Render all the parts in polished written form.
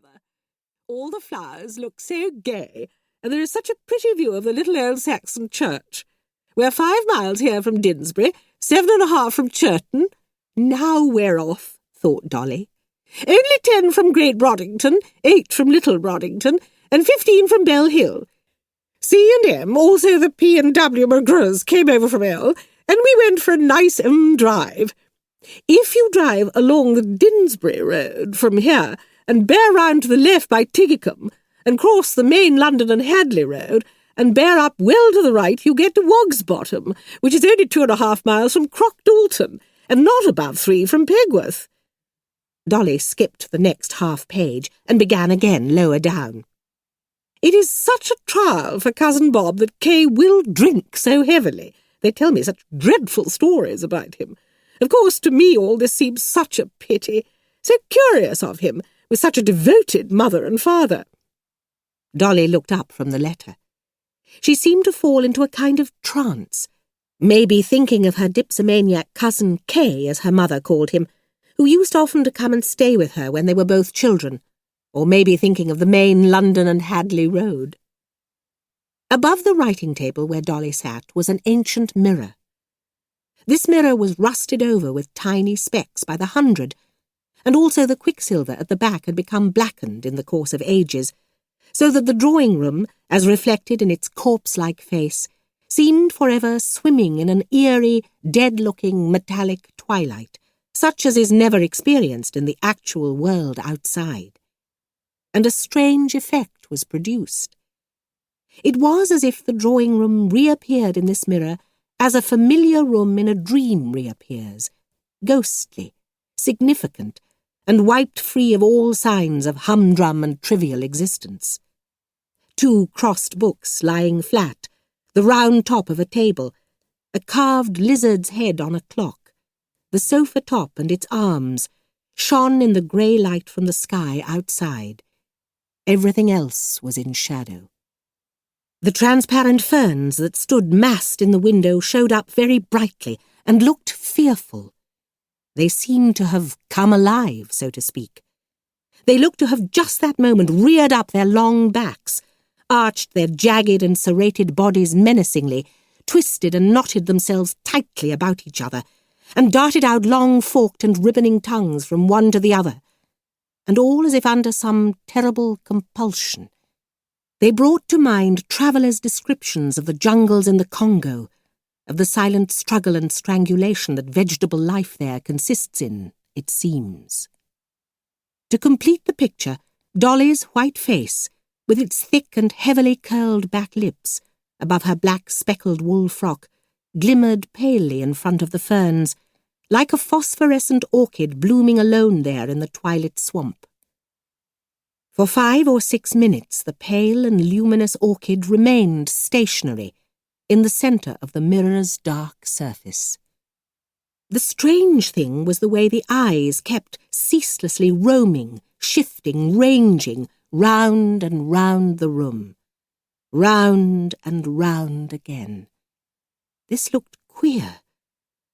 weather. All the flowers look so gay, and there is such a pretty view of the little old Saxon church. We're 5 miles here from Didsbury, 7.5 from Churton. Now we're off, thought Dolly. Only 10 from Great Broddington, 8 from Little Broddington, and 15 from Bell Hill. C&M, also the P&W McGrews, came over from L, and we went for a nice drive. If you drive along the Didsbury Road from here and bear round to the left by Tiggicombe and cross the main London and Hadley Road and bear up well to the right, you get to Wogsbottom, which is only 2.5 miles from Crockdalton and not above 3 from Pegworth. Dolly skipped the next half page and began again lower down. It is such a trial for Cousin Bob that Kay will drink so heavily. They tell me such dreadful stories about him. Of course, to me all this seems such a pity. So curious of him, with such a devoted mother and father. Dolly looked up from the letter. She seemed to fall into a kind of trance, maybe thinking of her dipsomaniac cousin Kay, as her mother called him, who used often to come and stay with her when they were both children, or maybe thinking of the main London and Hadley Road. Above the writing table where Dolly sat was an ancient mirror. This mirror was rusted over with tiny specks by the 100, and also the quicksilver at the back had become blackened in the course of ages, so that the drawing-room, as reflected in its corpse-like face, seemed forever swimming in an eerie, dead-looking metallic twilight, such as is never experienced in the actual world outside. And a strange effect was produced. It was as if the drawing-room reappeared in this mirror as a familiar room in a dream reappears, ghostly, significant, and wiped free of all signs of humdrum and trivial existence. 2 crossed books lying flat, the round top of a table, a carved lizard's head on a clock, the sofa top and its arms, shone in the grey light from the sky outside. Everything else was in shadow. The transparent ferns that stood massed in the window showed up very brightly and looked fearful. They seemed to have come alive, so to speak. They looked to have just that moment reared up their long backs, arched their jagged and serrated bodies menacingly, twisted and knotted themselves tightly about each other, and darted out long forked and ribboning tongues from one to the other, and all as if under some terrible compulsion. They brought to mind travellers' descriptions of the jungles in the Congo, of the silent struggle and strangulation that vegetable life there consists in, it seems. To complete the picture, Dolly's white face, with its thick and heavily curled back lips, above her black speckled wool frock, glimmered palely in front of the ferns, like a phosphorescent orchid blooming alone there in the twilit swamp. For 5 or 6 minutes the pale and luminous orchid remained stationary in the centre of the mirror's dark surface. The strange thing was the way the eyes kept ceaselessly roaming, shifting, ranging, round and round the room, round and round again. This looked queer,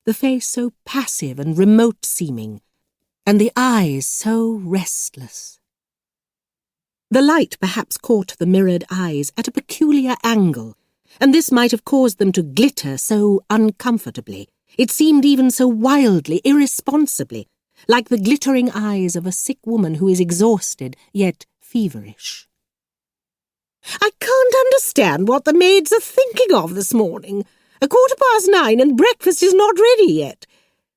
the face so passive and remote-seeming, and the eyes so restless. The light perhaps caught the mirrored eyes at a peculiar angle, and this might have caused them to glitter so uncomfortably. It seemed even so wildly, irresponsibly, like the glittering eyes of a sick woman who is exhausted, yet feverish. "I can't understand what the maids are thinking of this morning. 9:15 and breakfast is not ready yet.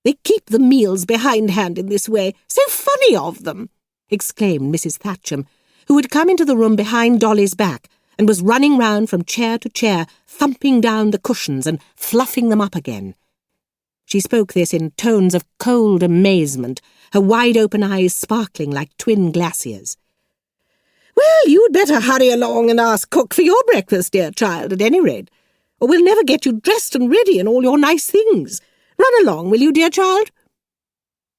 They keep the meals behindhand in this way. So funny of them," exclaimed Mrs. Thatcham, who had come into the room behind Dolly's back and was running round from chair to chair, thumping down the cushions and fluffing them up again. She spoke this in tones of cold amazement, her wide-open eyes sparkling like twin glaciers. "Well, you'd better hurry along and ask cook for your breakfast, dear child, at any rate, or we'll never get you dressed and ready and all your nice things. Run along, will you, dear child?"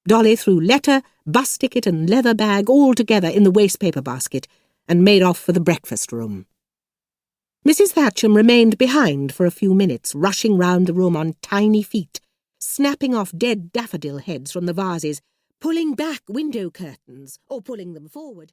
Dolly threw letter, bus ticket and leather bag all together in the wastepaper basket and made off for the breakfast room. Mrs. Thatcham remained behind for a few minutes, rushing round the room on tiny feet, snapping off dead daffodil heads from the vases, pulling back window curtains or pulling them forward.